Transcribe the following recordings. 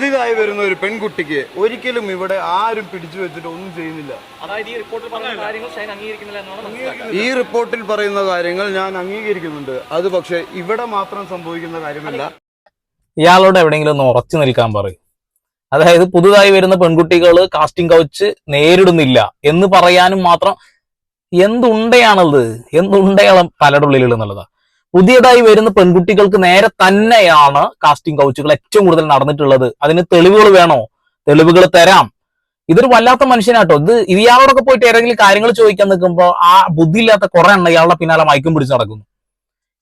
പുതിയതായി വരുന്ന ഒരു പെൺകുട്ടിക്ക് ഒരിക്കലും ഇവിടെ ആരും പിടിച്ചു വെച്ചിട്ട് ഒന്നും ചെയ്യുന്നില്ല. ഈ റിപ്പോർട്ടിൽ പറയുന്ന കാര്യങ്ങൾ ഞാൻ അംഗീകരിക്കുന്നുണ്ട്. അത് പക്ഷെ ഇവിടെ മാത്രം സംഭവിക്കുന്ന കാര്യമല്ല. ഇയാളോട് എവിടെയെങ്കിലും ഒന്ന് ഉറച്ചു നിൽക്കാൻ പറയും. അതായത് പുതുതായി വരുന്ന പെൺകുട്ടികൾ കാസ്റ്റിംഗ് കൗച്ച് നേരിടുന്നില്ല എന്ന് പറയാനും മാത്രം എന്തുണ്ടയാണത്, എന്തുണ്ടയാണ് പലരുടെ ഉള്ളിൽ എന്നുള്ളതാ. പുതിയതായി വരുന്ന പെൺകുട്ടികൾക്ക് നേരെ തന്നെയാണ് കാസ്റ്റിംഗ് കൗച്ചുകൾ ഏറ്റവും കൂടുതൽ നടന്നിട്ടുള്ളത്. അതിന് തെളിവുകൾ വേണോ? തെളിവുകൾ തരാം. ഇതൊരു വല്ലാത്ത മനുഷ്യനാട്ടോ. ഇയാളോടൊക്കെ പോയിട്ട് ഏതെങ്കിലും കാര്യങ്ങൾ ചോദിക്കാൻ നിൽക്കുമ്പോൾ ആ ബുദ്ധിയില്ലാത്ത കുറെ എണ്ണം ഇയാളുടെ പിന്നാലെ മയക്കും പിടിച്ച് നടക്കുന്നു.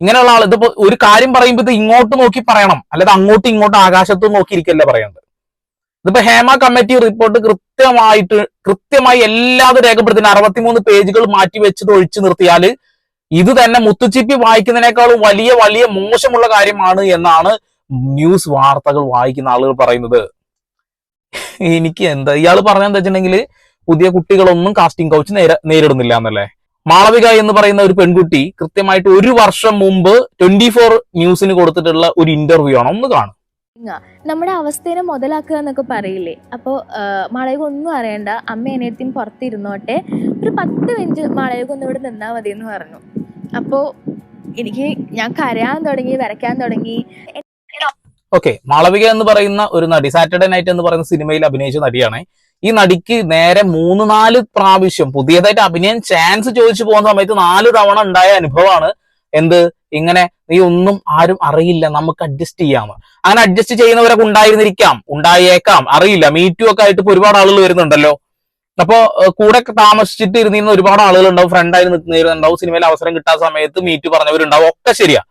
ഇങ്ങനെയുള്ള ആൾ ഇതിപ്പോ ഒരു കാര്യം പറയുമ്പോൾ ഇത് ഇങ്ങോട്ട് നോക്കി പറയണം, അല്ലാതെ അങ്ങോട്ടും ഇങ്ങോട്ടും ആകാശത്തും നോക്കിയിരിക്കല്ലേ പറയേണ്ടത്. ഇതിപ്പോ ഹേമ കമ്മിറ്റി റിപ്പോർട്ട് കൃത്യമായി എല്ലാതും രേഖപ്പെടുത്തുന്ന 63 പേജുകൾ മാറ്റി വെച്ചത് ഒഴിച്ചു നിർത്തിയാൽ ഇത് തന്നെ മുത്തുച്ചിപ്പി വായിക്കുന്നതിനേക്കാളും വലിയ വലിയ മോശമുള്ള കാര്യമാണ് എന്നാണ് ന്യൂസ് വാർത്തകൾ വായിക്കുന്ന ആളുകൾ പറയുന്നത്. എനിക്ക് ഇയാൾ പറഞ്ഞെന്താ വെച്ചിട്ടുണ്ടെങ്കിൽ പുതിയ കുട്ടികളൊന്നും കാസ്റ്റിംഗ് കൗച്ച് നേരിടുന്നില്ല എന്നല്ലേ. മാളവിക എന്ന് പറയുന്ന ഒരു പെൺകുട്ടി കൃത്യമായിട്ട് 1 വർഷം മുമ്പ് 24 ന്യൂസിന് കൊടുത്തിട്ടുള്ള ഒരു ഇന്റർവ്യൂ ആണ്, ഒന്ന് കാണും. നമ്മുടെ അവസ്ഥയെ മുതലാക്കുക എന്നൊക്കെ പറയില്ലേ. അപ്പോൾ മാളവിക ഒന്നും അറിയണ്ട, അമ്മ അനിയത്തിയും പുറത്തിരുന്നോട്ടെ, ഒരു 10 മിനിറ്റ് മാളവിക ഒന്ന് ഇവിടെ നിന്നാൽ മതി എന്ന് പറഞ്ഞു. അപ്പോൾ ഞാൻ കരയാൻ തുടങ്ങി, വരയ്ക്കാൻ തുടങ്ങി. ഓക്കെ, മാളവിക എന്ന് പറയുന്ന ഒരു നടി, സാറ്റർഡേ നൈറ്റ് എന്ന് പറയുന്ന സിനിമയിൽ അഭിനയിച്ച നടിയാണ്. ഈ നടിക്ക് നേരെ 3-4 പ്രാവശ്യം പുതിയതായിട്ട് അഭിനയം ചാൻസ് ചോദിച്ചു പോകുന്ന സമയത്ത് 4 തവണ ഉണ്ടായ അനുഭവമാണ് ഇങ്ങനെ നീ ഒന്നും ആരും അറിയില്ല, നമുക്ക് അഡ്ജസ്റ്റ് ചെയ്യാം. അങ്ങനെ അഡ്ജസ്റ്റ് ചെയ്യുന്നവരൊക്കെ ഉണ്ടായേക്കാം, അറിയില്ല. മീറ്റു ഒക്കെ ആയിട്ട് ഇപ്പൊ ഒരുപാട് ആളുകൾ വരുന്നുണ്ടല്ലോ. അപ്പോ കൂടെ താമസിച്ചിട്ട് ഇരുന്നിരുന്ന ഒരുപാട് ആളുകൾ ഉണ്ടാവും, ഫ്രണ്ടായി നിൽക്കുന്നവരുണ്ടാവും, സിനിമയിൽ അവസരം കിട്ടാത്ത സമയത്ത് മീറ്റു പറഞ്ഞവരുണ്ടാവും, ഒക്കെ ശരിയാ.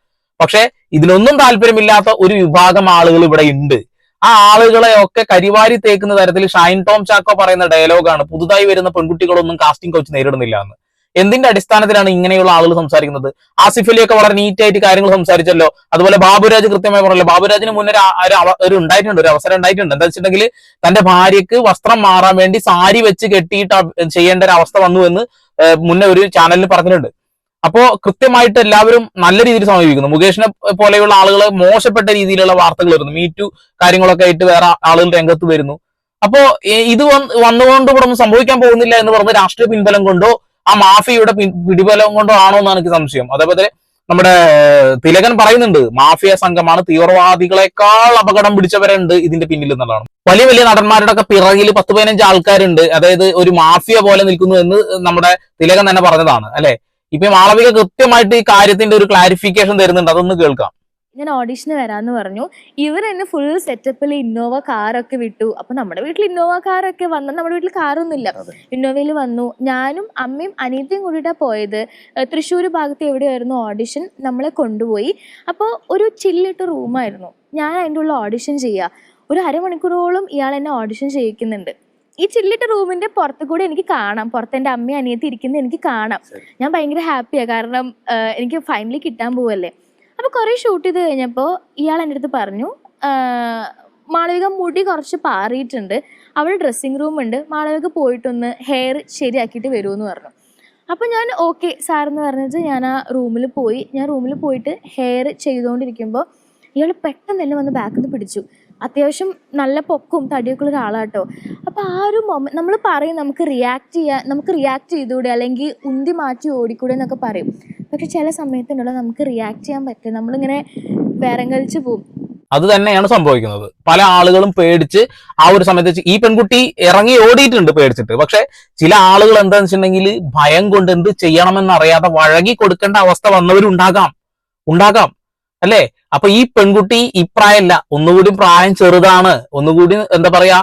പക്ഷെ ഇതിനൊന്നും താല്പര്യമില്ലാത്ത ഒരു വിഭാഗം ആളുകൾ ഇവിടെ ഉണ്ട്. ആ ആളുകളെ ഒക്കെ കരിവാരി തേക്കുന്ന തരത്തിൽ ഷൈൻ ടോം ചാക്കോ പറയുന്ന ഡയലോഗാണ് പുതുതായി വരുന്ന പെൺകുട്ടികളൊന്നും കാസ്റ്റിംഗ് കൗച്ച് നേരിടുന്നില്ല എന്ന്. എന്തിന്റെ അടിസ്ഥാനത്തിലാണ് ഇങ്ങനെയുള്ള ആളുകൾ സംസാരിക്കുന്നത്? ആസിഫ് അലിയൊക്കെ വളരെ നീറ്റ് ആയിട്ട് കാര്യങ്ങൾ സംസാരിച്ചല്ലോ. അതുപോലെ ബാബുരാജ് കൃത്യമായി പറഞ്ഞല്ലോ. ബാബുരാജിന് മുന്നേ ഒരു അവസരം ഉണ്ടായിട്ടുണ്ട്. എന്താ വെച്ചിട്ടുണ്ടെങ്കിൽ തന്റെ ഭാര്യയ്ക്ക് വസ്ത്രം മാറാൻ വേണ്ടി സാരി വെച്ച് കെട്ടിയിട്ട് ചെയ്യേണ്ട ഒരു അവസ്ഥ വന്നു എന്ന് മുന്നേ ഒരു ചാനലിൽ പറഞ്ഞിട്ടുണ്ട്. അപ്പോ കൃത്യമായിട്ട് എല്ലാവരും നല്ല രീതിയിൽ സമീപിക്കുന്നു. മുകേഷിനെ പോലെയുള്ള ആളുകൾ മോശപ്പെട്ട രീതിയിലുള്ള വാർത്തകൾ വരുന്നു, മീറ്റു കാര്യങ്ങളൊക്കെ ആയിട്ട് വേറെ ആളുകൾ രംഗത്ത് വരുന്നു. അപ്പോ ഇത് വന്നുകൊണ്ട് ഇവിടെ ഒന്നും സംഭവിക്കാൻ പോകുന്നില്ല എന്ന് പറഞ്ഞ് രാഷ്ട്രീയ പിൻബലം കൊണ്ടോ ആ മാഫിയയുടെ പിടിബലം കൊണ്ടോ ആണോ എന്ന് എനിക്ക് സംശയം. അതേപോലെ നമ്മുടെ തിലകൻ പറയുന്നുണ്ട്, മാഫിയ സംഘമാണ്, തീവ്രവാദികളെക്കാൾ അപകടം പിടിച്ചവരുണ്ട് ഇതിന്റെ പിന്നിൽ എന്നുള്ളതാണ്. വലിയ വലിയ നടന്മാരുടെ ഒക്കെ പിറകിൽ 10-15 ആൾക്കാരുണ്ട്, അതായത് ഒരു മാഫിയ പോലെ നിൽക്കുന്നു എന്ന് നമ്മുടെ തിലകൻ തന്നെ പറഞ്ഞതാണ് അല്ലെ. ഇപ്പൊ മാളവിക കൃത്യമായിട്ട് ഈ കാര്യത്തിന്റെ ഒരു ക്ലാരിഫിക്കേഷൻ തരുന്നുണ്ട്, അതൊന്ന് കേൾക്കാം. ഞാൻ ഓഡിഷന് വരാമെന്ന് പറഞ്ഞു. ഇവർ എന്നെ ഫുൾ സെറ്റപ്പിൽ ഇന്നോവ കാറൊക്കെ വിട്ടു. അപ്പൊ നമ്മുടെ വീട്ടിൽ ഇന്നോവ കാറൊക്കെ വന്നു, നമ്മുടെ വീട്ടിൽ കാറൊന്നും ഇല്ല. ഇന്നോവയിൽ വന്നു, ഞാനും അമ്മയും അനിയത്തിയും കൂടിയിട്ടാണ് പോയത്. തൃശ്ശൂർ ഭാഗത്ത് എവിടെയായിരുന്നു ഓഡിഷൻ, നമ്മളെ കൊണ്ടുപോയി. അപ്പോൾ ഒരു ചില്ലിട്ട റൂമായിരുന്നു, ഞാൻ അതിൻ്റെ ഉള്ള ഓഡിഷൻ ചെയ്യുക. ഒരു അരമണിക്കൂറോളം ഇയാൾ എന്നെ ഓഡിഷൻ ചെയ്യിക്കുന്നുണ്ട്. ഈ ചില്ലിട്ട റൂമിന്റെ പുറത്ത് കൂടെ എനിക്ക് കാണാം, പുറത്ത് എൻ്റെ അമ്മയും അനിയത്തി ഇരിക്കുന്നത് എനിക്ക് കാണാം. ഞാൻ ഭയങ്കര ഹാപ്പിയാണ്, കാരണം എനിക്ക് ഫൈനലി കിട്ടാൻ പോവല്ലേ. അപ്പോൾ കുറേ ഷൂട്ട് ചെയ്ത് കഴിഞ്ഞപ്പോൾ ഇയാൾ എൻ്റെ അടുത്ത് പറഞ്ഞു, മാളവിക മുടി കുറച്ച് പാറിയിട്ടുണ്ട്, അവിടെ ഡ്രസ്സിങ് റൂം ഉണ്ട്, മാളവിക പോയിട്ടൊന്ന് ഹെയർ ശരിയാക്കിയിട്ട് വരുമെന്ന് പറഞ്ഞു. അപ്പോൾ ഞാൻ ഓക്കെ സാർ എന്ന് പറഞ്ഞിട്ട് ഞാൻ ആ റൂമിൽ പോയി. ഞാൻ റൂമിൽ പോയിട്ട് ഹെയർ ചെയ്തുകൊണ്ടിരിക്കുമ്പോൾ ഇയാൾ പെട്ടെന്ന് എന്നെ വന്ന് ബാക്കിൽ നിന്ന് പിടിച്ചു. അത്യാവശ്യം നല്ല പൊക്കും തടിയൊക്കെ ഉള്ള ഒരാളാട്ടോ. അപ്പോൾ ആ ഒരു മൊമെന്റ് നമ്മൾ പറയും, നമുക്ക് റിയാക്ട് ചെയ്തുകൂടെ, അല്ലെങ്കിൽ ഉന്തി മാറ്റി ഓടിക്കൂടെ എന്നൊക്കെ പറയും. പക്ഷെ ചില സമയത്തുണ്ടല്ലോ നമുക്ക് റിയാക്ട് ചെയ്യാൻ പറ്റില്ല, നമ്മളിങ്ങനെ വേറെങ്കലിച്ച് പോകും. അത് തന്നെയാണ് സംഭവിക്കുന്നത്. പല ആളുകളും പേടിച്ച് ആ ഒരു സമയത്ത് ഈ പെൺകുട്ടി ഇറങ്ങി ഓടിയിട്ടുണ്ട് പേടിച്ചിട്ട്. പക്ഷെ ചില ആളുകൾ എന്താണെന്ന് വെച്ചിട്ടുണ്ടെങ്കിൽ ഭയം കൊണ്ട് എന്ത് ചെയ്യണമെന്നറിയാതെ വഴങ്ങി കൊടുക്കേണ്ട അവസ്ഥ ഉണ്ടാകാം അല്ലേ. അപ്പൊ ഈ പെൺകുട്ടി ഇപ്രായമല്ല, ഒന്നുകൂടി പ്രായം ചെറുതാണ്, ഒന്നുകൂടി എന്താ പറയാ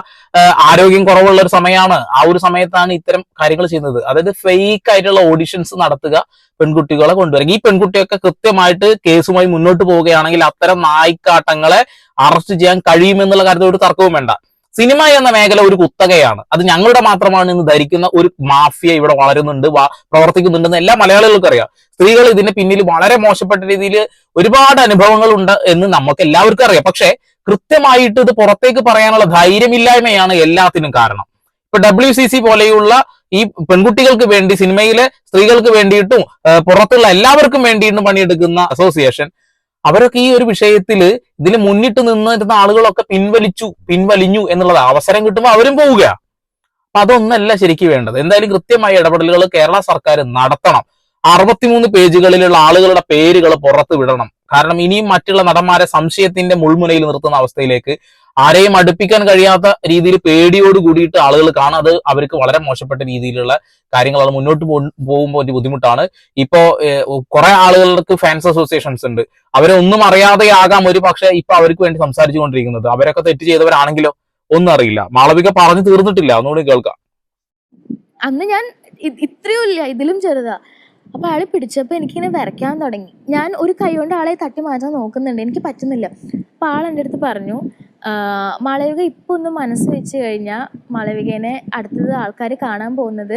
ആരോഗ്യം കുറവുള്ള ഒരു സമയമാണ്. ആ ഒരു സമയത്താണ് ഇത്തരം കാര്യങ്ങൾ ചെയ്യുന്നത്. അതായത് ഫേക്ക് ആയിട്ടുള്ള ഓഡിഷൻസ് നടത്തുക, പെൺകുട്ടികളെ കൊണ്ടുവരിക. ഈ പെൺകുട്ടിയൊക്കെ കൃത്യമായിട്ട് കേസുമായി മുന്നോട്ട് പോവുകയാണെങ്കിൽ അത്തരം നായിക്കാട്ടങ്ങളെ അറസ്റ്റ് ചെയ്യാൻ കഴിയുമെന്നുള്ള കാര്യത്തിൽ ഒരു തർക്കവും വേണ്ട. സിനിമ എന്ന മേഖല ഒരു കുത്തകയാണ്, അത് ഞങ്ങളുടെ മാത്രമാണ് എന്ന് ധരിക്കുന്ന ഒരു മാഫിയ ഇവിടെ വളരുന്നുണ്ട്, പ്രവർത്തിക്കുന്നുണ്ടെന്ന് എല്ലാ മലയാളികൾക്കും അറിയാം. സ്ത്രീകൾ ഇതിന്റെ പിന്നിൽ വളരെ മോശപ്പെട്ട രീതിയിൽ ഒരുപാട് അനുഭവങ്ങൾ ഉണ്ട് എന്ന് നമുക്ക് എല്ലാവർക്കും അറിയാം. പക്ഷെ കൃത്യമായിട്ട് ഇത് പുറത്തേക്ക് പറയാനുള്ള ധൈര്യമില്ലായ്മയാണ് എല്ലാത്തിനും കാരണം. ഇപ്പൊ WCC പോലെയുള്ള ഈ പെൺകുട്ടികൾക്ക് വേണ്ടി, സിനിമയിലെ സ്ത്രീകൾക്ക് വേണ്ടിയിട്ടും പുറത്തുള്ള എല്ലാവർക്കും വേണ്ടിയിട്ടും പണിയെടുക്കുന്ന അസോസിയേഷൻ അവരൊക്കെ ഈ ഒരു വിഷയത്തിൽ ഇതിന് മുന്നിട്ട് നിന്നിരുന്ന ആളുകളൊക്കെ പിൻവലിഞ്ഞു എന്നുള്ളത്. അവസരം കിട്ടുമ്പോൾ അവരും പോവുക. അപ്പൊ അതൊന്നല്ല ശരിക്കും വേണ്ടത്. എന്തായാലും കൃത്യമായ ഇടപെടലുകൾ കേരള സർക്കാർ നടത്തണം. 63 പേജുകളിലുള്ള ആളുകളുടെ പേരുകൾ പുറത്ത് വിടണം. കാരണം ഇനിയും മറ്റുള്ള നടന്മാരെ സംശയത്തിന്റെ മുൾമുനയിൽ നിർത്തുന്ന അവസ്ഥയിലേക്ക് ആരെയും അടുപ്പിക്കാൻ കഴിയാത്ത രീതിയിൽ പേടിയോട് കൂടിയിട്ട് ആളുകൾ കാണാം. അത് അവർക്ക് വളരെ മോശപ്പെട്ട രീതിയിലുള്ള കാര്യങ്ങളാണ്. മുന്നോട്ട് പോകുമ്പോൾ ഒരു ബുദ്ധിമുട്ടാണ്. ഇപ്പോ കുറെ ആളുകൾക്ക് ഫാൻസ് അസോസിയേഷൻസ് ഉണ്ട്. അവരെ ഒന്നും അറിയാതെയാകാം ഒരു പക്ഷെ ഇപ്പൊ അവർക്ക് വേണ്ടി സംസാരിച്ചു കൊണ്ടിരിക്കുന്നത്. അവരൊക്കെ തെറ്റ് ചെയ്തവരാണെങ്കിലോ ഒന്നും അറിയില്ല. മാളവിക പറഞ്ഞു തീർന്നിട്ടില്ല, ഒന്നുകൂടി കേൾക്കാം. അന്ന് ഞാൻ ഇത്രയും ഇല്ല, ഇതിലും ചെറുതാ. അപ്പൊ ആളെ പിടിച്ചപ്പോൾ എനിക്കിങ്ങനെ വരയ്ക്കാൻ തുടങ്ങി. ഞാൻ ഒരു കൈ കൊണ്ട് ആളെ തട്ടി മാറ്റാൻ നോക്കുന്നുണ്ട്, എനിക്ക് പറ്റുന്നില്ല. അപ്പൊ ആൾ എൻ്റെ അടുത്ത് പറഞ്ഞു, മാളവിക ഇപ്പൊ ഒന്ന് മനസ്സ് വെച്ച് കഴിഞ്ഞാൽ മാളവികേനെ അടുത്തത് ആൾക്കാർ കാണാൻ പോകുന്നത്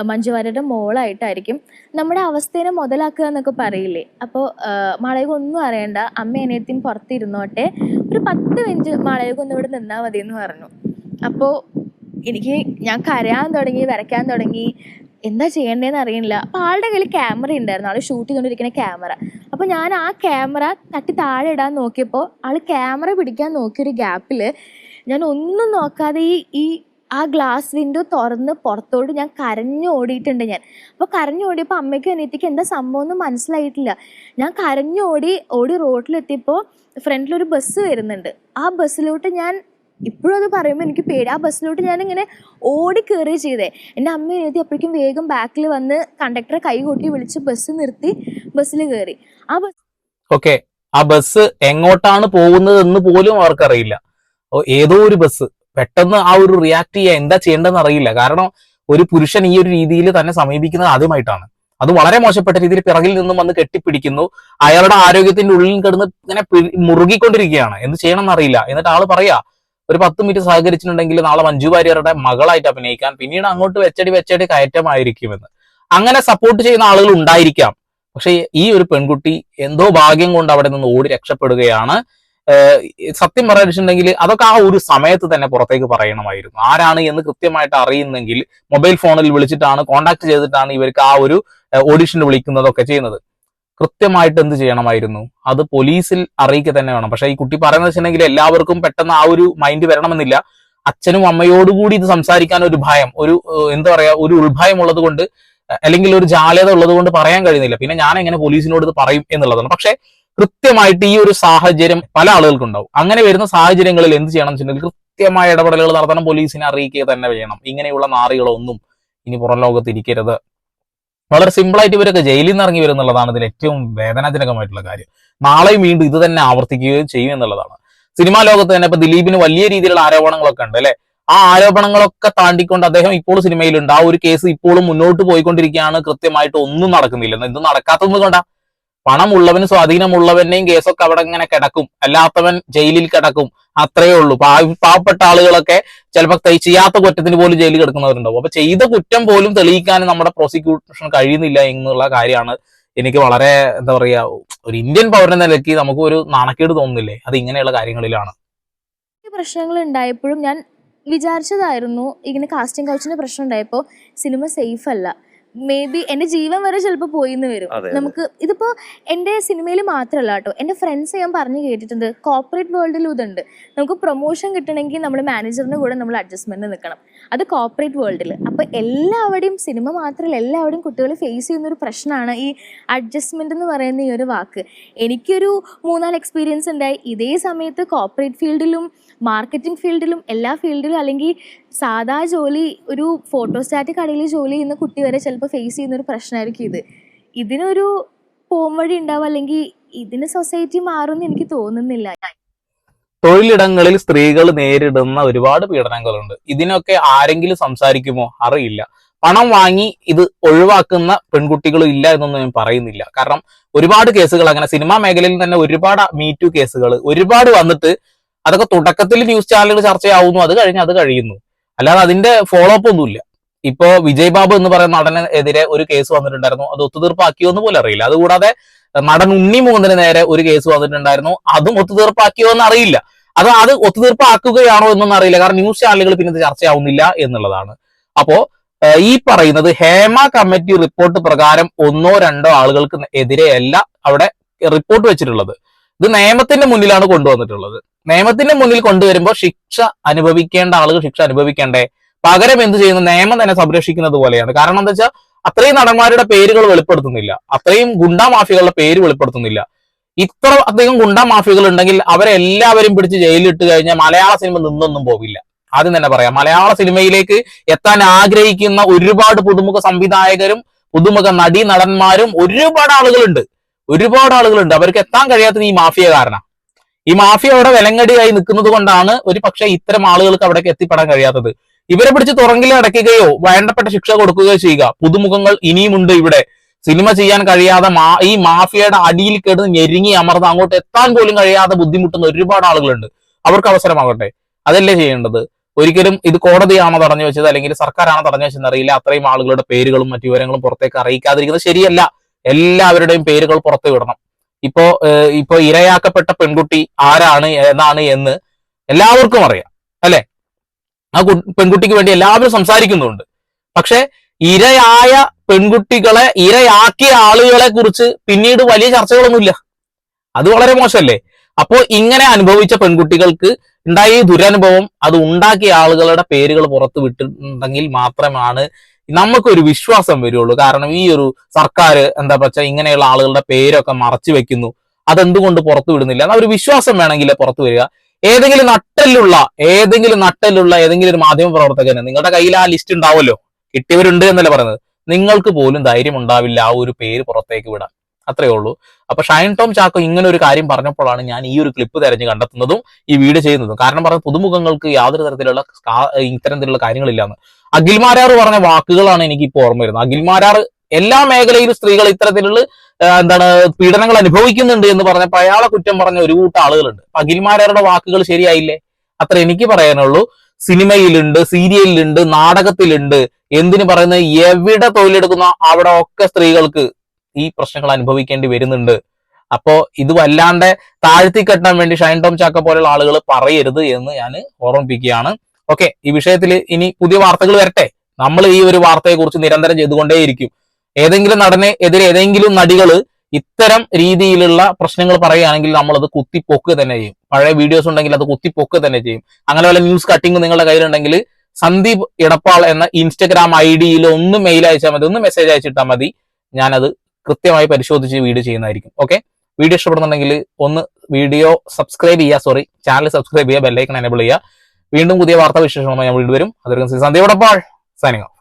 മഞ്ജു വാര്യരുടെ മോളായിട്ടായിരിക്കും. നമ്മുടെ അവസ്ഥേനെ മുതലാക്കുക എന്നൊക്കെ പറയില്ലേ. അപ്പോൾ മാളവിക ഒന്നും അറിയണ്ട, അമ്മ അനിയത്തിയും പുറത്തിരുന്നോട്ടെ, ഒരു 10 മിനിറ്റ് മാളവിക ഒന്ന് ഇവിടെ നിന്നാൽ മതി എന്ന് പറഞ്ഞു. അപ്പോൾ ഞാൻ കരയാൻ തുടങ്ങി, വരയ്ക്കാൻ തുടങ്ങി, എന്താ ചെയ്യേണ്ടതെന്ന് അറിയില്ല. അപ്പോൾ ആളുടെ കയ്യിൽ ക്യാമറ ഉണ്ടായിരുന്നു, ആൾ ഷൂട്ട് ചെയ്തുകൊണ്ടിരിക്കുന്ന ക്യാമറ. അപ്പോൾ ഞാൻ ആ ക്യാമറ തട്ടി താഴെ ഇടാൻ നോക്കിയപ്പോൾ ആൾ ക്യാമറ പിടിക്കാൻ നോക്കിയൊരു ഗ്യാപ്പിൽ ഞാൻ ഒന്നും നോക്കാതെ ആ ഗ്ലാസ് വിൻഡോ തുറന്ന് പുറത്തോട്ട് ഞാൻ കരഞ്ഞു ഓടിയിട്ടുണ്ട്. അപ്പോൾ കരഞ്ഞു ഓടിയപ്പോൾ അമ്മയ്ക്കും അനിയത്തിക്കും എന്താ സംഭവം ഒന്നും മനസ്സിലായിട്ടില്ല. ഞാൻ കരഞ്ഞു ഓടി റോഡിലെത്തിയപ്പോൾ ഫ്രണ്ടിലൊരു ബസ് വരുന്നുണ്ട്. ആ ബസ്സിലോട്ട് ഞാൻ ഇപ്പോഴും അത് പറയുമ്പോൾ എനിക്ക് പേടി. ആ ബസ്സിലോട്ട് ഞാനിങ്ങനെ ഓടി കയറി ചെയ്തേ. എൻ്റെ അമ്മ എഴുതി അപ്പോഴേക്കും വേഗം ബാക്കിൽ വന്ന് കണ്ടക്ടറെ കൈ കൊട്ടി വിളിച്ച് ബസ് നിർത്തി ബസ്സിൽ കയറി. ഓക്കെ, ആ ബസ് എങ്ങോട്ടാണ് പോകുന്നത് എന്ന് പോലും അവർക്കറിയില്ല. ഏതോ ഒരു ബസ്. പെട്ടെന്ന് ആ ഒരു റിയാക്ട് ചെയ്യാൻ എന്താ ചെയ്യേണ്ടതെന്ന് അറിയില്ല. കാരണം ഒരു പുരുഷൻ ഈ ഒരു രീതിയിൽ തന്നെ സമീപിക്കുന്നത് ആദ്യമായിട്ടാണ്. അത് വളരെ മോശപ്പെട്ട രീതിയിൽ പിറകിൽ നിന്നും വന്ന് കെട്ടിപ്പിടിക്കുന്നു. അയാളുടെ ആരോഗ്യത്തിന്റെ ഉള്ളിൽ കിടന്ന് ഇങ്ങനെ മുറുകിക്കൊണ്ടിരിക്കുകയാണ്. എന്ത് ചെയ്യണം എന്നറിയില്ല. എന്നിട്ട് ആള് പറയാ, ഒരു 10 മിനിറ്റ് സഹകരിച്ചിട്ടുണ്ടെങ്കിൽ നാളെ മഞ്ജു വാര്യരുടെ മകളായിട്ട് അഭിനയിക്കാൻ, പിന്നീട് അങ്ങോട്ട് വെച്ചടി കയറ്റമായിരിക്കുമെന്ന്. അങ്ങനെ സപ്പോർട്ട് ചെയ്യുന്ന ആളുകൾ ഉണ്ടായിരിക്കാം. പക്ഷെ ഈ ഒരു പെൺകുട്ടി എന്തോ ഭാഗ്യം കൊണ്ട് അവിടെ നിന്ന് ഓടി രക്ഷപ്പെടുകയാണ്. സത്യം പറയാനിട്ടുണ്ടെങ്കിൽ അതൊക്കെ ആ ഒരു സമയത്ത് തന്നെ പുറത്തേക്ക് പറയണമായിരുന്നു. ആരാണ് എന്ന് കൃത്യമായിട്ട് അറിയുന്നെങ്കിൽ മൊബൈൽ ഫോണിൽ വിളിച്ചിട്ടാണ്, കോണ്ടാക്ട് ചെയ്തിട്ടാണ് ഇവർക്ക് ആ ഒരു ഓഡിഷന് വിളിക്കുന്നതൊക്കെ ചെയ്യുന്നത്. കൃത്യമായിട്ട് എന്ത് ചെയ്യണമായിരുന്നു? അത് പോലീസിൽ അറിയിക്കുക തന്നെ വേണം. പക്ഷെ ഈ കുട്ടി പറയുന്നത് വെച്ചിട്ടുണ്ടെങ്കിൽ എല്ലാവർക്കും പെട്ടെന്ന് ആ ഒരു മൈൻഡ് വരണമെന്നില്ല. അച്ഛനും അമ്മയോടുകൂടി ഇത് സംസാരിക്കാൻ ഒരു ഭയം, ഒരു എന്താ പറയാ, ഒരു ഉൾഭയം ഉള്ളത് കൊണ്ട്, അല്ലെങ്കിൽ ഒരു ജാള്യത ഉള്ളത് കൊണ്ട് പറയാൻ കഴിയുന്നില്ല. പിന്നെ ഞാൻ എങ്ങനെ പോലീസിനോട് ഇത് പറയും എന്നുള്ളതാണ്. പക്ഷെ കൃത്യമായിട്ട് ഈ ഒരു സാഹചര്യം പല ആളുകൾക്കും ഉണ്ടാവും. അങ്ങനെ വരുന്ന സാഹചര്യങ്ങളിൽ എന്ത് ചെയ്യണം വെച്ചിട്ടുണ്ടെങ്കിൽ കൃത്യമായ ഇടപെടലുകൾ നടത്തണം, പോലീസിനെ അറിയിക്കുക തന്നെ ചെയ്യണം. ഇങ്ങനെയുള്ള നാറികളൊന്നും ഇനി പുറം ലോകത്ത് ഇരിക്കരുത്. വളരെ സിമ്പിളായിട്ട് ഇവരൊക്കെ ജയിലിൽ നിന്ന് ഇറങ്ങി വരും എന്നുള്ളതാണ് ഇതിൽ ഏറ്റവും വേദനാജനകമായിട്ടുള്ള കാര്യം. നാളെയും വീണ്ടും ഇത് തന്നെ ആവർത്തിക്കുകയും ചെയ്യും എന്നുള്ളതാണ്. സിനിമാ ലോകത്ത് തന്നെ ഇപ്പൊ ദിലീപിന് വലിയ രീതിയിലുള്ള ആരോപണങ്ങളൊക്കെ ഉണ്ട് അല്ലെ. ആ ആരോപണങ്ങളൊക്കെ താണ്ടിക്കൊണ്ട് അദ്ദേഹം ഇപ്പോൾ സിനിമയിലുണ്ട്. ആ ഒരു കേസ് ഇപ്പോഴും മുന്നോട്ട് പോയിക്കൊണ്ടിരിക്കുകയാണ്. കൃത്യമായിട്ട് ഒന്നും നടക്കുന്നില്ല. എന്ത് നടക്കാത്തത് കൊണ്ടാ? പണമുള്ളവനും സ്വാധീനമുള്ളവന്റെയും കേസൊക്കെ അവിടെ ഇങ്ങനെ കിടക്കും, അല്ലാത്തവൻ ജയിലിൽ കിടക്കും. അത്രയേ ഉള്ളൂ. പാവപ്പെട്ട ആളുകളൊക്കെ ചിലപ്പോൾ ചെയ്യാത്ത കുറ്റത്തിന് പോലും ജയിലിൽ കിടക്കുന്നവരുണ്ടാവും. അപ്പൊ ചെയ്ത കുറ്റം പോലും തെളിയിക്കാൻ നമ്മുടെ പ്രോസിക്യൂഷൻ കഴിയുന്നില്ല എന്നുള്ള കാര്യമാണ് എനിക്ക് വളരെ എന്താ പറയാ, ഒരു ഇന്ത്യൻ പൗരൻ നിലയ്ക്ക് നമുക്ക് ഒരു നാണക്കേട് തോന്നുന്നില്ലേ? അത് ഇങ്ങനെയുള്ള കാര്യങ്ങളിലാണ്. പ്രശ്നങ്ങൾ ഉണ്ടായപ്പോഴും ഞാൻ വിചാരിച്ചതായിരുന്നു, ഇങ്ങനെ കാസ്റ്റിംഗ് കൗച്ചിന്റെ പ്രശ്നം ഉണ്ടായപ്പോൾ സിനിമ സേഫ് അല്ല, മേ ബി എൻ്റെ ജീവൻ വരെ ചിലപ്പോൾ പോയിന്ന് വരും. നമുക്ക് ഇതിപ്പോൾ എൻ്റെ സിനിമയിൽ മാത്രമല്ല കേട്ടോ, എൻ്റെ ഫ്രണ്ട്സ് ഞാൻ പറഞ്ഞു കേട്ടിട്ടുണ്ട്, കോർപ്പറേറ്റ് വേൾഡിലും ഇതുണ്ട്. നമുക്ക് പ്രൊമോഷൻ കിട്ടണമെങ്കിൽ നമ്മൾ മാനേജറിൻ്റെ കൂടെ നമ്മൾ അഡ്ജസ്റ്റ്മെൻറ്റ് നിൽക്കണം. അത് കോർപ്പറേറ്റ് വേൾഡിൽ. അപ്പോൾ എല്ലാവരുടെയും, സിനിമ മാത്രമല്ല എല്ലാവരുടെയും കുട്ടികൾ ഫേസ് ചെയ്യുന്നൊരു പ്രശ്നമാണ് ഈ അഡ്ജസ്റ്റ്മെൻറ്റ് എന്ന് പറയുന്ന ഈ ഒരു വാക്ക്. എനിക്കൊരു 3-4 എക്സ്പീരിയൻസ് ഉണ്ടായി. ഇതേ സമയത്ത് കോർപ്പറേറ്റ് ഫീൽഡിലും മാർക്കറ്റിംഗ് ഫീൽഡിലും എല്ലാ ഫീൽഡിലും, അല്ലെങ്കിൽ സാധാ ജോലി, ഒരു ഫോട്ടോസ്റ്റാറ്റ് കടയിൽ ജോലി ചെയ്യുന്ന കുട്ടി വരെ ചിലപ്പോൾ ഫേസ് ചെയ്യുന്ന ഒരു പ്രശ്നമായിരിക്കും ഇത്. ഇതിനൊരു പോംവഴി ഉണ്ടാവും, അല്ലെങ്കിൽ ഇതിന് സൊസൈറ്റി മാറുമെന്ന് എനിക്ക് തോന്നുന്നില്ല. തൊഴിലിടങ്ങളിൽ സ്ത്രീകൾ നേരിടുന്ന ഒരുപാട് പീഡനങ്ങളുണ്ട്. ഇതിനൊക്കെ ആരെങ്കിലും സംസാരിക്കുമോ? അറിയില്ല. പണം വാങ്ങി ഇത് ഒഴിവാക്കുന്ന പെൺകുട്ടികളും ഇല്ല എന്നൊന്നും ഞാൻ പറയുന്നില്ല. കാരണം ഒരുപാട് കേസുകൾ അങ്ങനെ സിനിമാ മേഖലയിൽ തന്നെ ഒരുപാട് മീറ്റു കേസുകൾ ഒരുപാട് വന്നിട്ട് അതൊക്കെ തുടക്കത്തിൽ ന്യൂസ് ചാനലുകൾ ചർച്ചയാവുന്നു, അത് കഴിയുന്നു. അല്ലാതെ അതിന്റെ ഫോളോ അപ്പ് ഒന്നുമില്ല. ഇപ്പോ വിജയ് ബാബു എന്ന് പറയുന്ന നടനെതിരെ ഒരു കേസ് വന്നിട്ടുണ്ടായിരുന്നു, അത് ഒത്തുതീർപ്പാക്കിയോ എന്ന് പോലും അറിയില്ല. അതുകൂടാതെ നടൻ ഉണ്ണി മുകുന്ദന് നേരെ ഒരു കേസ് വന്നിട്ടുണ്ടായിരുന്നു, അതും ഒത്തുതീർപ്പാക്കിയോ എന്ന് അറിയില്ല. അത് ഒത്തുതീർപ്പാക്കുകയാണോ എന്നൊന്നും അറിയില്ല. കാരണം ന്യൂസ് ചാനലുകൾ പിന്നെ ഇത് ചർച്ചയാവുന്നില്ല എന്നുള്ളതാണ്. അപ്പോ ഈ പറയുന്നത് ഹേമ കമ്മിറ്റി റിപ്പോർട്ട് പ്രകാരം 1-2 ആളുകൾക്ക് എതിരെയല്ല അവിടെ റിപ്പോർട്ട് വെച്ചിട്ടുള്ളത്. ഇത് നിയമത്തിന്റെ മുന്നിലാണ് കൊണ്ടുവന്നിട്ടുള്ളത്. നിയമത്തിന്റെ മുന്നിൽ കൊണ്ടുവരുമ്പോൾ ശിക്ഷ അനുഭവിക്കേണ്ട ആളുകൾ ശിക്ഷ അനുഭവിക്കേണ്ടേ, പകരം എന്ത് ചെയ്യുന്നു, നിയമം തന്നെ സംരക്ഷിക്കുന്നത് പോലെയാണ്. കാരണം എന്താ വെച്ചാൽ അത്രയും നടന്മാരുടെ പേരുകൾ വെളിപ്പെടുത്തുന്നില്ല, അത്രയും ഗുണ്ടാ മാഫിയകളുടെ പേര് വെളിപ്പെടുത്തുന്നില്ല. ഇത്ര അധികം ഗുണ്ടാ മാഫിയകൾ ഉണ്ടെങ്കിൽ അവരെ എല്ലാവരും പിടിച്ച് ജയിലിലിട്ട് കഴിഞ്ഞാൽ മലയാള സിനിമ നിന്നൊന്നും പോവില്ല. ആദ്യം തന്നെ പറയാം, മലയാള സിനിമയിലേക്ക് എത്താൻ ആഗ്രഹിക്കുന്ന ഒരുപാട് പുതുമുഖ സംവിധായകരും പുതുമുഖ നടീ നടന്മാരും ഒരുപാട് ആളുകളുണ്ട്. അവർക്ക് എത്താൻ കഴിയാത്തത് ഈ മാഫിയ കാരണം. ഈ മാഫിയ അവിടെ വിലങ്ങടിയായി നിൽക്കുന്നത് കൊണ്ടാണ് ഒരു പക്ഷേ ഇത്തരം ആളുകൾക്ക് അവിടേക്ക് എത്തിപ്പെടാൻ കഴിയാത്തത്. ഇവരെ പിടിച്ച് തുറങ്കിൽ അടയ്ക്കുകയോ വേണ്ടപ്പെട്ട ശിക്ഷ കൊടുക്കുകയോ ചെയ്യുക. പുതുമുഖങ്ങൾ ഇനിയുമുണ്ട് ഇവിടെ. സിനിമ ചെയ്യാൻ കഴിയാതെ ഈ മാഫിയയുടെ അടിയിൽ കിടന്ന് ഞെരുങ്ങി അമർന്ന് അങ്ങോട്ട് എത്താൻ പോലും കഴിയാതെ ബുദ്ധിമുട്ടുന്ന ഒരുപാട് ആളുകളുണ്ട്. അവർക്ക് അവസരമാകട്ടെ, അതല്ലേ ചെയ്യേണ്ടത്. ഒരിക്കലും ഇത് കോടതിയാണോ തടഞ്ഞു വെച്ചത് അല്ലെങ്കിൽ സർക്കാരാണോ തടഞ്ഞു വെച്ചതെന്ന് അറിയില്ല. അത്രയും ആളുകളുടെ പേരുകളും മറ്റു വിവരങ്ങളും പുറത്തേക്ക് അറിയിക്കാതിരിക്കുന്നത് ശരിയല്ല. എല്ലാവരുടെയും പേരുകൾ പുറത്തു വിടണം. ഇപ്പോ ഇരയാക്കപ്പെട്ട പെൺകുട്ടി ആരാണ് ഏതാണ് എന്ന് എല്ലാവർക്കും അറിയാം, അല്ലെ? ആ പെൺകുട്ടിക്ക് വേണ്ടി എല്ലാവരും സംസാരിക്കുന്നുണ്ട്. പക്ഷെ ഇരയായ പെൺകുട്ടികളെ, ഇരയാക്കിയ ആളുകളെ കുറിച്ച് പിന്നീട് വലിയ ചർച്ചകളൊന്നുമില്ല. അത് വളരെ മോശമല്ലേ? അപ്പോ ഇങ്ങനെ അനുഭവിച്ച പെൺകുട്ടികൾക്ക് ഉണ്ടായ ഈ ദുരനുഭവം അത് ഉണ്ടാക്കിയ ആളുകളുടെ പേരുകൾ പുറത്തു വിട്ടിട്ടുണ്ടെങ്കിൽ മാത്രമാണ് നമുക്കൊരു വിശ്വാസം വരുള്ളൂ. കാരണം ഈ ഒരു സർക്കാർ എന്താ വെച്ചാൽ ഇങ്ങനെയുള്ള ആളുകളുടെ പേരൊക്കെ മറച്ചു വെക്കുന്നു, അതെന്തുകൊണ്ട് പുറത്തു വിടുന്നില്ല എന്ന ഒരു വിശ്വാസം വേണമെങ്കിൽ പുറത്തു വരിക. ഏതെങ്കിലും നട്ടലുള്ള ഏതെങ്കിലും ഒരു മാധ്യമ പ്രവർത്തകന് നിങ്ങളുടെ കയ്യിൽ ആ ലിസ്റ്റ് ഉണ്ടാവുമല്ലോ, കിട്ടിയവരുണ്ട് എന്നല്ലേ പറയുന്നത്, നിങ്ങൾക്ക് പോലും ധൈര്യം ഉണ്ടാവില്ല ആ ഒരു പേര് പുറത്തേക്ക് വിടാൻ. അത്രയേ ഉള്ളൂ. അപ്പൊ ഷൈൻ ടോം ചാക്കോ ഇങ്ങനെ ഒരു കാര്യം പറഞ്ഞപ്പോഴാണ് ഞാൻ ഈ ഒരു ക്ലിപ്പ് തെരഞ്ഞു കണ്ടെത്തുന്നതും ഈ വീഡിയോ ചെയ്യുന്നതും. കാരണം പറഞ്ഞ പുതുമുഖങ്ങൾക്ക് യാതൊരു തരത്തിലുള്ള ഇത്തരത്തിലുള്ള കാര്യങ്ങളില്ലാന്ന്. അഖിൽമാരാർ പറഞ്ഞ വാക്കുകളാണ് എനിക്ക് ഇപ്പോൾ ഓർമ്മ വരുന്നത്. അഖിൽമാരാർ എല്ലാ മേഖലയിലും സ്ത്രീകൾ ഇത്തരത്തിലുള്ള പീഡനങ്ങൾ അനുഭവിക്കുന്നുണ്ട് എന്ന് പറഞ്ഞപ്പോൾ അയാളെ കുറ്റം പറഞ്ഞ ഒരു കൂട്ടം ആളുകളുണ്ട്. അഖിൽമാരാരുടെ വാക്കുകൾ ശരിയായില്ലേ? അത്ര എനിക്ക് പറയാനുള്ളൂ. സിനിമയിലുണ്ട്, സീരിയലിലുണ്ട്, നാടകത്തിലുണ്ട്, എന്തിനു പറയുന്നത്, എവിടെ തൊഴിലെടുക്കുന്ന അവിടെ ഒക്കെ സ്ത്രീകൾക്ക് ഈ പ്രശ്നങ്ങൾ അനുഭവിക്കേണ്ടി വരുന്നുണ്ട്. അപ്പോ ഇത് വല്ലാണ്ട് താഴ്ത്തിക്കെട്ടാൻ വേണ്ടി ഷൈൻ ടോം ചാക്കോ പോലുള്ള ആളുകൾ പറയരുത് എന്ന് ഞാൻ ഓർമ്മിപ്പിക്കുകയാണ്. ഓക്കെ, ഈ വിഷയത്തിൽ ഇനി പുതിയ വാർത്തകൾ വരട്ടെ. നമ്മൾ ഈ ഒരു വാർത്തയെ കുറിച്ച് നിരന്തരം ചെയ്തുകൊണ്ടേയിരിക്കും. ഏതെങ്കിലും നടനെ എതിരെ ഏതെങ്കിലും നടികള് ഇത്തരം രീതിയിലുള്ള പ്രശ്നങ്ങൾ പറയുകയാണെങ്കിൽ നമ്മളത് കുത്തിപ്പൊക്കുക തന്നെ ചെയ്യും. പഴയ വീഡിയോസ് ഉണ്ടെങ്കിൽ അത് കുത്തിപ്പൊക്കുക തന്നെ ചെയ്യും. അങ്ങനെ വല്ല ന്യൂസ് കട്ടിങ് നിങ്ങളുടെ കയ്യിലുണ്ടെങ്കിൽ സന്ദീപ് ഇടപ്പാൾ എന്ന ഇൻസ്റ്റഗ്രാം ഐഡിയിൽ ഒന്ന് മെയിൽ അയച്ചാൽ മതി, ഒന്ന് മെസ്സേജ് അയച്ചിട്ടാൽ മതി. ഞാനത് കൃത്യമായി പരിശോധിച്ച് വീഡിയോ ചെയ്യുന്നതായിരിക്കും. ഓക്കെ, വീഡിയോ ഇഷ്ടപ്പെടുന്നുണ്ടെങ്കിൽ ഒന്ന് ചാനൽ സബ്സ്ക്രൈബ് ചെയ്യുക, ബെല്ലൈക്കൺ എനേബിൾ ചെയ്യുക. വീണ്ടും പുതിയ വാർത്താ വിശേഷങ്ങളുമായി ഞാൻ വീണ്ടും വരും. അതൊരു സന്ദീപ് ഇടപ്പാൾ സൈനിങ് ഓഫ്.